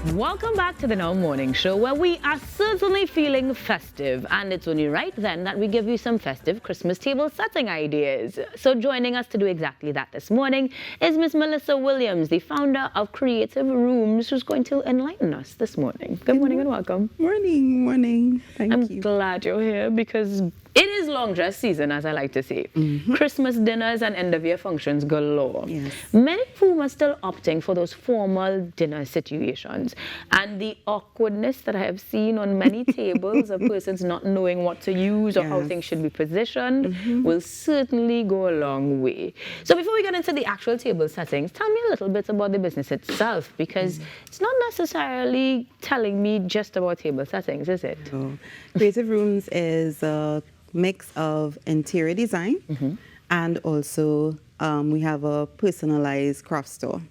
Welcome back to the Now Morning Show, where we are certainly feeling festive, and it's only right then that we give you some festive Christmas table setting ideas. So joining us to do exactly that this morning is Miss Melissa Williams, the founder of Creative-roomz, who's going to enlighten us this morning. Good morning and welcome. Morning. Thank you. I'm glad you're here because it is long dress season, as I like to say. Christmas dinners and end-of-year functions galore. Yes. Many of whom are still opting for those formal dinner situations. And the awkwardness that I have seen on many tables of persons not knowing what to use or how things should be positioned will certainly go a long way. So before we get into the actual table settings, tell me a little bit about the business itself, because it's not necessarily telling me just about table settings, is it? So, Creative-roomz is a mix of interior design and also we have a personalized craft store.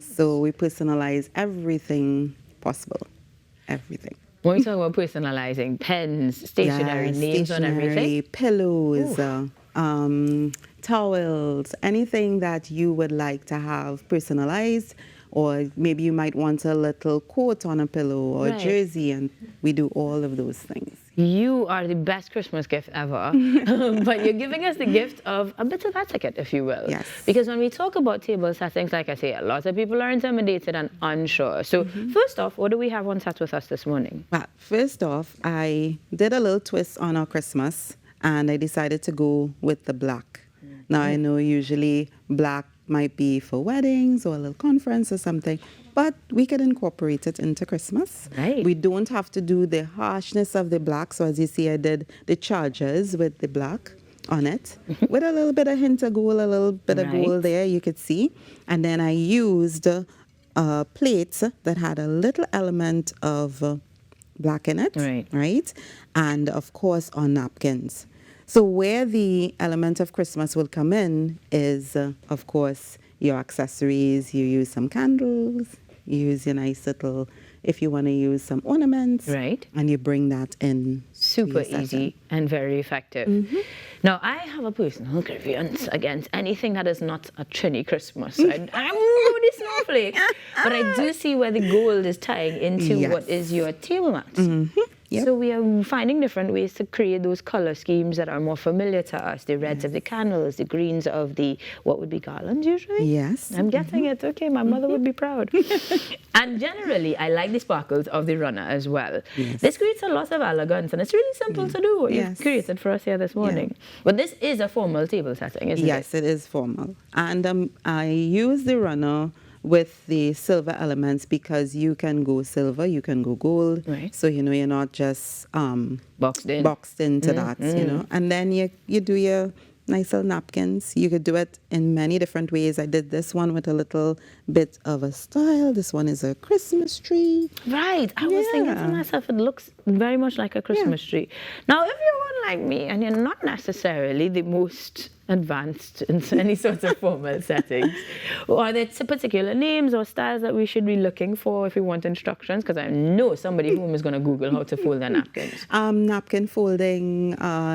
So we personalize everything possible, everything. When we talk about personalizing, pens, stationery, names on everything? Pillows, towels, anything that you would like to have personalized, or maybe you might want a little coat on a pillow or a jersey, and we do all of those things. You are the best Christmas gift ever, but you're giving us the gift of a bit of etiquette, if you will. Yes. Because when we talk about table settings, like I say, a lot of people are intimidated and unsure. So first off, what do we have on set with us this morning? Well, first off, I did a little twist on our Christmas, and I decided to go with the black. Now, I know usually black might be for weddings or a little conference or something, but we could incorporate it into Christmas. Right. We don't have to do the harshness of the black. So as you see, I did the chargers with the black on it, with a little bit of hint of gold, a little bit of gold there, you could see. And then I used plates that had a little element of black in it, right? And of course, on napkins. So where the element of Christmas will come in is, of course, your accessories. You use some candles, you use your nice little, if you want to use some ornaments, and you bring that in. Super easy and very effective. Now, I have a personal grievance against anything that is not a Trini Christmas. I'm the snowflake, but I do see where the gold is tying into what is your table mat. So we are finding different ways to create those color schemes that are more familiar to us. The reds of the candles, the greens of the, what would be garlands usually? Yes. I'm getting it. Okay, my mother would be proud. And generally, I like the sparkles of the runner as well. This creates a lot of elegance, and it's really simple to do what you've created for us here this morning. But this is a formal table setting, isn't it? Yes, it is formal. And I use the runner with the silver elements because you can go silver, you can go gold. So, you know, you're not just boxed into that, you know. And then you do your nice little napkins. You could do it in many different ways. I did this one with a little bit of a style. This one is a Christmas tree. Right. I was thinking to myself, it looks very much like a Christmas tree. Now, if you're one like me and you're not necessarily the most advanced in any sort of formal settings, are there particular names or styles that we should be looking for if we want instructions? Because I know somebody whom is going to Google how to fold their napkins. Napkin folding,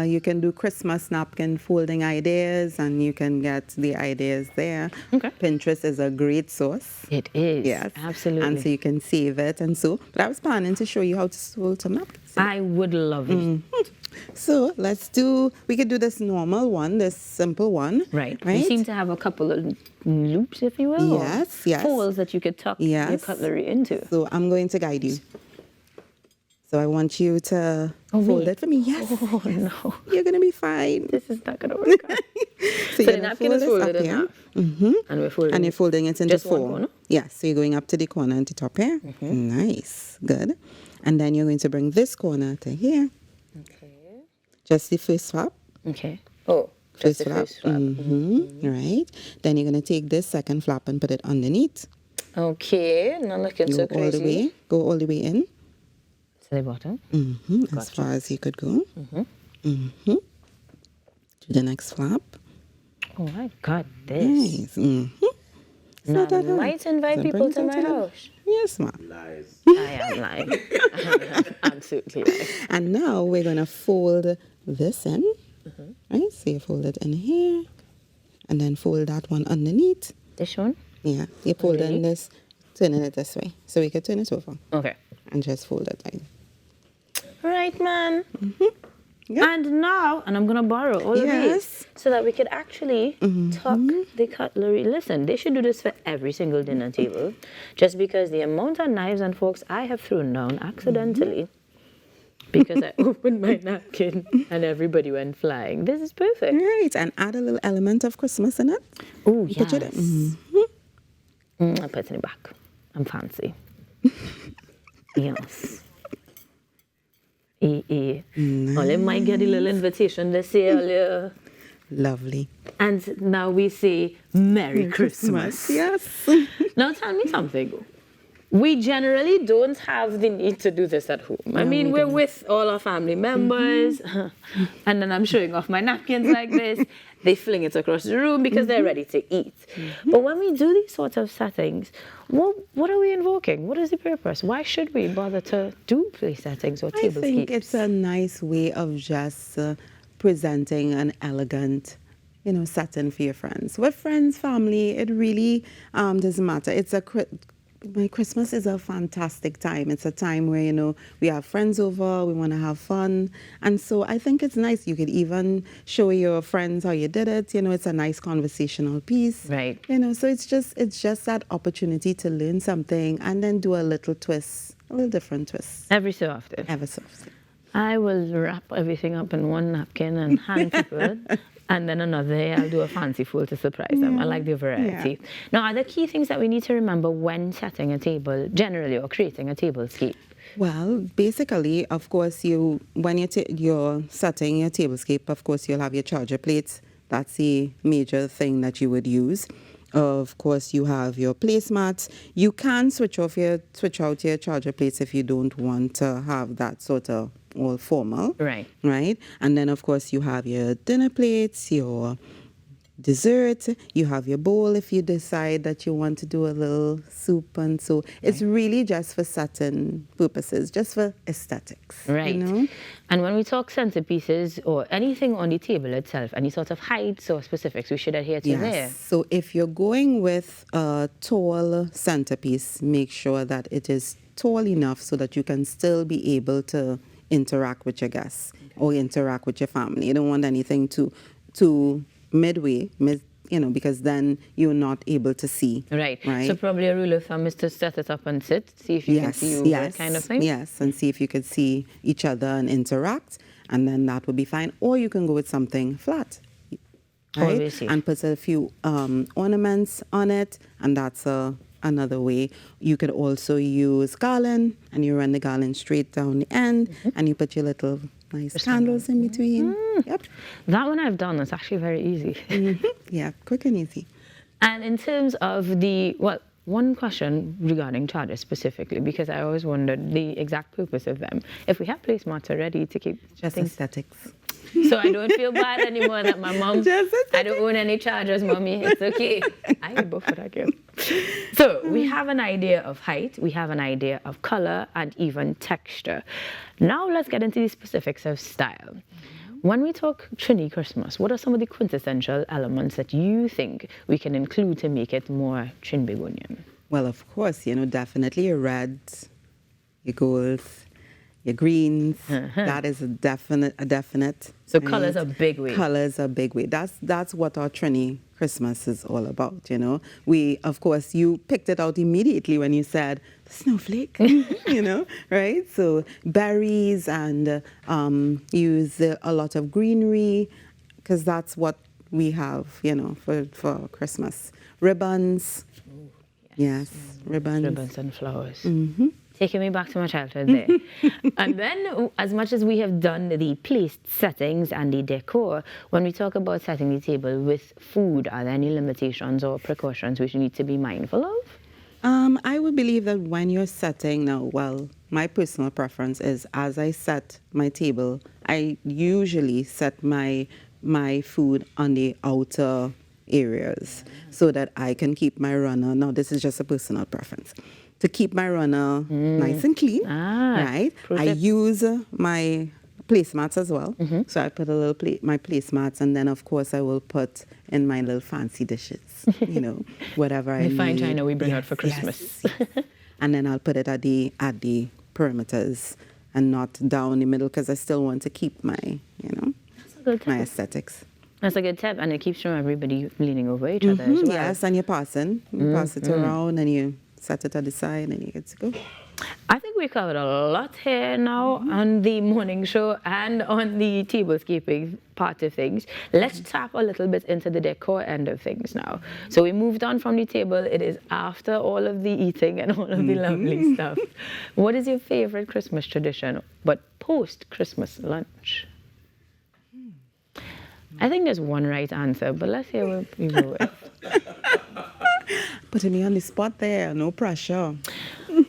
you can do Christmas napkin folding ideas, and you can get the ideas there. Pinterest is a great source. It is. Yes. Absolutely. And so you can save it and so. But I was planning to show you how to fold some napkins. I would love it. So we could do this normal one, this simple one. Right. You seem to have a couple of loops, if you will. Yes. Folds that you could tuck your cutlery into. So I'm going to guide you. So I want you to fold it for me. Yes. Oh, no. You're going to be fine. This is not going to work out. So the napkin is folded in half. And we're folding you're folding it into just 4. One corner? Yes. So you're going up to the corner at the top here. Nice. Good. And then you're going to bring this corner to here. Just the first flap. Oh, first flap. Right. Then you're going to take this second flap and put it underneath. Okay. Not looking so crazy. Go all the way in. To the bottom. As far as you could go. To the next flap. Oh, I got this. Nice. Now, I might invite people to my house. Yes, ma'am. Lies. I am lying. I'm absolutely lying. And now we're going to fold this in. Right? So you fold it in here. And then fold that one underneath. This one? Yeah. You fold in this turning it this way. So we could turn it over. Okay. And just fold it like. Right, man. Yep. And now, and I'm going to borrow all of these so that we could actually tuck the cutlery. Listen, they should do this for every single dinner table. Just because the amount of knives and forks I have thrown down accidentally because I opened my napkin and everybody went flying. This is perfect. Right, and add a little element of Christmas in it. Oh, yes. Put it in. I put it in the back. I'm fancy. Yes. Nice. Olive might get a little invitation this year. Lovely. And now we say Merry Christmas. Yes. Now tell me something. We generally don't have the need to do this at home. I mean, we're with all our family members, and then I'm showing off my napkins like this. They fling it across the room because they're ready to eat. But when we do these sorts of settings, what are we invoking? What is the purpose? Why should we bother to do place settings or tablescapes? I think it's a nice way of just presenting an elegant, setting for your friends. With friends, family, it really doesn't matter. Christmas is a fantastic time. It's a time where, we have friends over, we want to have fun. And so I think it's nice. You could even show your friends how you did it. It's a nice conversational piece. Right. So it's just that opportunity to learn something and then do a little twist, a little different twist. Every so often. Ever so often. I will wrap everything up in one napkin and hand people it. And then another day, I'll do a fancy fold to surprise them. I like the variety. Yeah. Now, are there key things that we need to remember when setting a table, generally, or creating a tablescape? Well, basically, of course, when you're setting your tablescape, of course, you'll have your charger plates. That's the major thing that you would use. Of course, you have your placemats. You can switch out your charger plates if you don't want to have that sort of all formal. Right. Right. And then, of course, you have your dinner plates, your dessert, you have your bowl if you decide that you want to do a little soup. And so it's really just for certain purposes, just for aesthetics. Right. And when we talk centerpieces or anything on the table itself, any sort of heights or specifics we should adhere to there? So if you're going with a tall centerpiece, make sure that it is tall enough so that you can still be able to interact with your guests or interact with your family. You don't want anything to midway, because then you're not able to see. Right. So probably a rule of thumb is to set it up and sit, see if you can see over kind of thing. Yes, and see if you could see each other and interact, and then that would be fine. Or you can go with something flat, right? And put a few ornaments on it, and that's another way. You could also use garland, and you run the garland straight down the end, and you put your little nice candles in between. Yep. That one I've done. It's actually very easy. Yeah, quick and easy. And in terms of one question regarding chargers specifically, because I always wondered the exact purpose of them. If we have placemats already to keep just things aesthetics. So I don't feel bad anymore that my mom, I don't own any chargers, mommy. It's okay. I eat both for that girl. So we have an idea of height, we have an idea of color, and even texture. Now let's get into the specifics of style. When we talk Trini Christmas, what are some of the quintessential elements that you think we can include to make it more Trinbagonian? Well, of course, definitely your reds, your golds, your greens. That is a definite. So colors are big way. Colors are big way. That's what our Trini Christmas is all about, We, of course, you picked it out immediately when you said snowflake, right? So berries and use a lot of greenery because that's what we have, for Christmas. Ribbons. Yes, ribbons. Ribbons and flowers. Taking me back to my childhood there. And then, as much as we have done the placed settings and the decor, when we talk about setting the table with food, are there any limitations or precautions we should need to be mindful of? I would believe that when you're setting now, my personal preference is as I set my table, I usually set my food on the outer areas so that I can keep my runner. Now, this is just a personal preference. To keep my runner nice and clean, right? I use my placemats as well. So I put a little my placemats, and then of course I will put in my little fancy dishes, you know, whatever I need. The fine china we bring out for Christmas. Yes. And then I'll put it at the perimeters and not down the middle, because I still want to keep my, you know, my aesthetics. That's a good tip, and it keeps from everybody leaning over each other as well. Yes, and you're passing. You pass it around, and you set it to the side, and you get to go. I think we covered a lot here now on the morning show and on the tablescaping part of things. Let's tap a little bit into the decor end of things now. So we moved on from the table. It is after all of the eating and all of the lovely stuff. What is your favorite Christmas tradition, but post-Christmas lunch? I think there's one right answer, but let's hear what we go with. Putting me on the spot there, no pressure.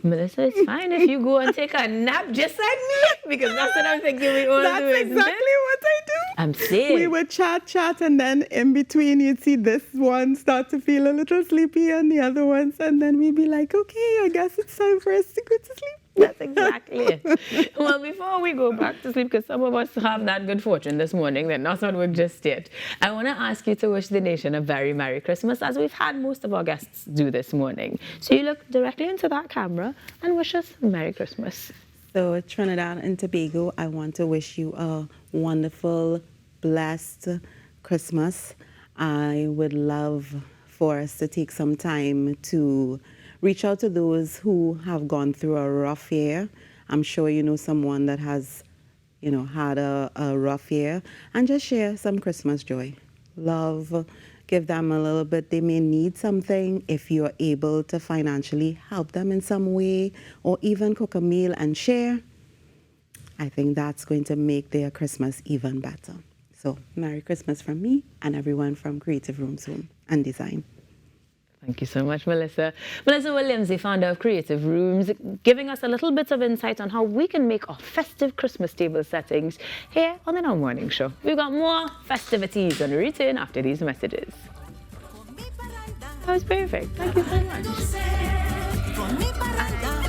Melissa, it's fine if you go and take a nap just like me, because that's what I'm thinking we all do. That's exactly what I do. I'm saying. We would chat, and then in between you'd see this one start to feel a little sleepy and the other ones, and then we'd be like, okay, I guess it's time for us to go to sleep. That's exactly it. Well, before we go back to sleep, because some of us have that good fortune this morning, they're not on work just yet, I want to ask you to wish the nation a very Merry Christmas, as we've had most of our guests do this morning. So you look directly into that camera and wish us Merry Christmas. So Trinidad and Tobago, I want to wish you a wonderful, blessed Christmas. I would love for us to take some time to reach out to those who have gone through a rough year. I'm sure you know someone that has, you know, had a rough year, and just share some Christmas joy. Love, give them a little bit. They may need something. If you're able to financially help them in some way, or even cook a meal and share, I think that's going to make their Christmas even better. So Merry Christmas from me and everyone from Creative-roomz Home and Design. Thank you so much, Melissa. Melissa Williams, the founder of Creative-roomz, giving us a little bit of insight on how we can make our festive Christmas table settings here on the Now Morning Show. We've got more festivities on return after these messages. That was perfect. Thank you so much.